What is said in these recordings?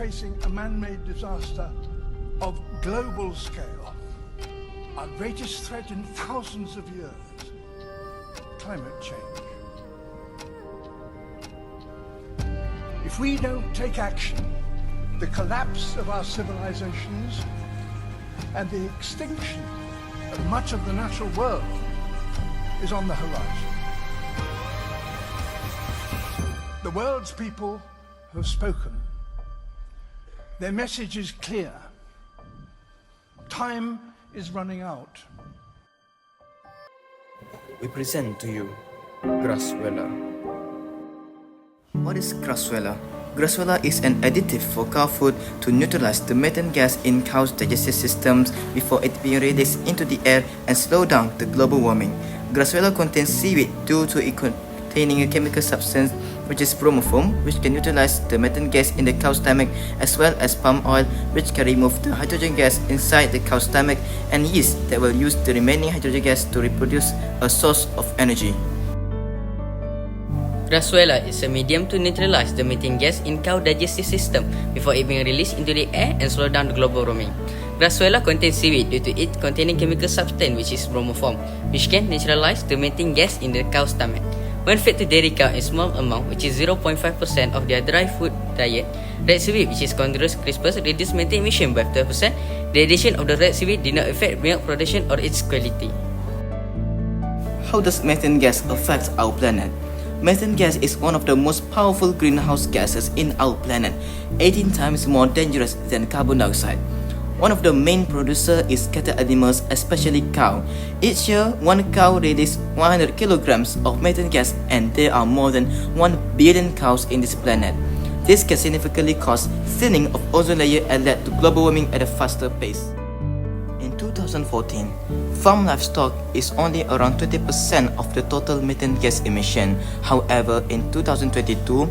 facing a man-made disaster of global scale, our greatest threat in thousands of years, climate change. If we don't take action, the collapse of our civilizations and the extinction of much of the natural world is on the horizon. The world's people have spoken. Their message is clear. Time is running out. We present to you GRASSUELÃ. What is GRASSUELÃ? GRASSUELÃ is an additive for cow food to neutralize the methane gas in cows' digestive systems before it being released into the air and slow down the global warming. GRASSUELÃ contains seaweed due to it containing a chemical substance which is bromoform, which can neutralize the methane gas in the cow's stomach, as well as palm oil, which can remove the hydrogen gas inside the cow's stomach, and yeast that will use the remaining hydrogen gas to reproduce, a source of energy. GRASSUELÃ is a medium to neutralize the methane gas in cow digestive system before it being released into the air and slow down the global warming. GRASSUELÃ contains seaweed due to it containing chemical substance which is bromoform, which can neutralize the methane gas in the cow's stomach. When fed to dairy cow in small amount, which is 0.5% of their dry food diet, red seaweed, which is continuous crispers, reduce methane emission by 12%. The addition of the red seaweed did not affect milk production or its quality. How does methane gas affect our planet? Methane gas is one of the most powerful greenhouse gases in our planet, 18 times more dangerous than carbon dioxide. One of the main producers is cattle animals, especially cow. Each year, one cow releases 100 kilograms of methane gas, and there are more than 1 billion cows in this planet. This can significantly cause thinning of ozone layer and lead to global warming at a faster pace. In 2014, farm livestock is only around 20% of the total methane gas emission. However, in 2022,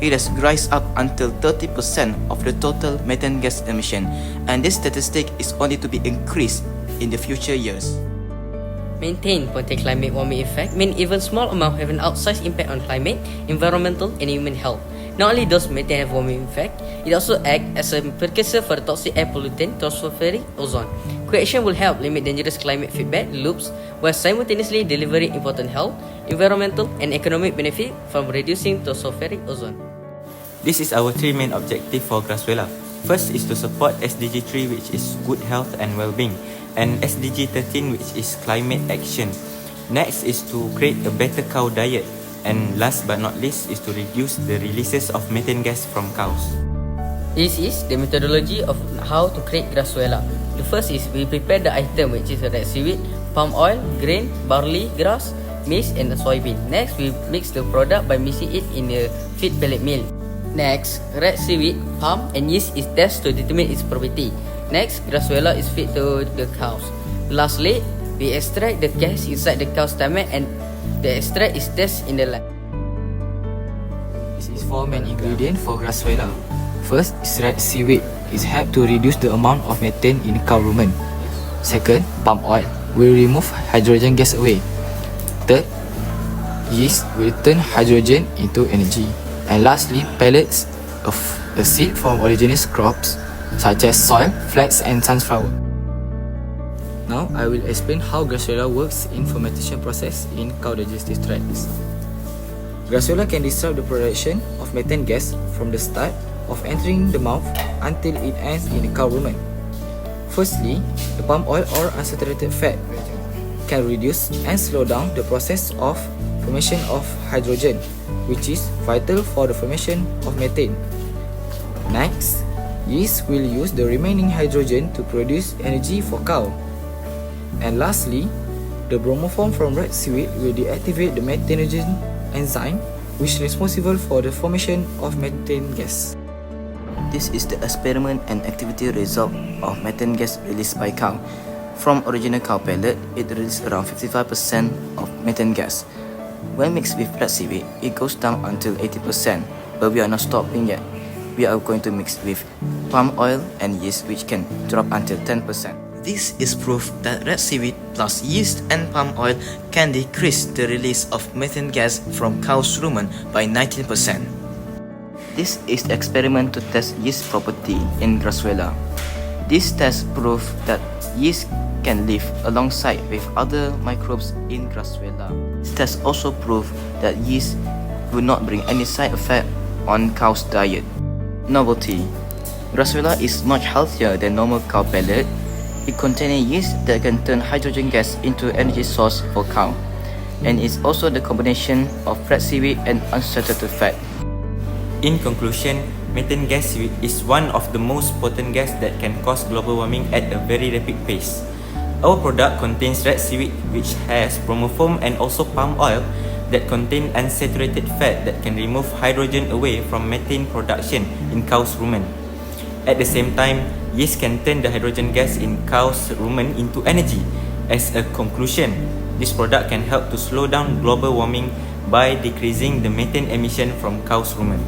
it has risen up until 30% of the total methane gas emission, and this statistic is only to be increased in the future years. Maintain potential climate warming effect mean even small amount have an outsized impact on climate, environmental, and human health. Not only does methane have warming effect, it also acts as a precursor for the toxic air pollutant tropospheric ozone. Quick action will help limit dangerous climate feedback loops while simultaneously delivering important health, environmental, and economic benefit from reducing tropospheric ozone. This is our three main objectives for GRASSUELÃ. First is to support SDG 3, which is good health and well-being, and SDG 13, which is climate action. Next is to create a better cow diet, and last but not least is to reduce the releases of methane gas from cows. This is the methodology of how to create GRASSUELÃ. The first is we prepare the item, which is red seaweed, palm oil, grain, barley, grass, maize, and soybean. Next, we mix the product by mixing it in a feed pellet mill. Next, red seaweed, palm, and yeast is tested to determine its property. Next, GRASSUELÃ is fed to the cows. Lastly, we extract the gas inside the cow's stomach, and the extract is tested in the lab. This is 4 main ingredients for GRASSUELÃ. First is red seaweed. It helps to reduce the amount of methane in cow rumen. Second, palm oil will remove hydrogen gas away. Third, yeast will turn hydrogen into energy. And lastly, pellets of the seed from oleaginous crops such as soy, flax, and sunflower. Now I will explain how GRASSUELÃ works in fermentation process in cow digestive tracts. GRASSUELÁ can disrupt the production of methane gas from the start of entering the mouth until it ends in the cow rumen. Firstly, the palm oil or unsaturated fat can reduce and slow down the process of formation of hydrogen, which is vital for the formation of methane. Next, yeast will use the remaining hydrogen to produce energy for cow. And lastly, the bromoform from red seaweed will deactivate the methanogen enzyme, which is responsible for the formation of methane gas. This is the experiment and activity result of methane gas released by cow. From original cow pellet, it releases around 55% of methane gas. When mixed with red seaweed, it goes down until 80%, but we are not stopping yet. We are going to mix with palm oil and yeast, which can drop until 10%. This is proof that red seaweed plus yeast and palm oil can decrease the release of methane gas from cow's rumen by 19%. This is the experiment to test yeast property in GRASSUELÃ. This test proved that yeast can live alongside with other microbes in GRASSUELÃ. This test also proved that yeast will not bring any side effect on cow's diet. Novelty: GRASSUELÃ is much healthier than normal cow pellet. It contains yeast that can turn hydrogen gas into energy source for cow, and it's also the combination of fat seaweed and unsaturated fat. In conclusion, methane gas is one of the most potent gas that can cause global warming at a very rapid pace. Our product contains red seaweed, which has bromoform, and also palm oil that contain unsaturated fat that can remove hydrogen away from methane production in cow's rumen. At the same time, yeast can turn the hydrogen gas in cow's rumen into energy. As a conclusion, this product can help to slow down global warming by decreasing the methane emission from cow's rumen.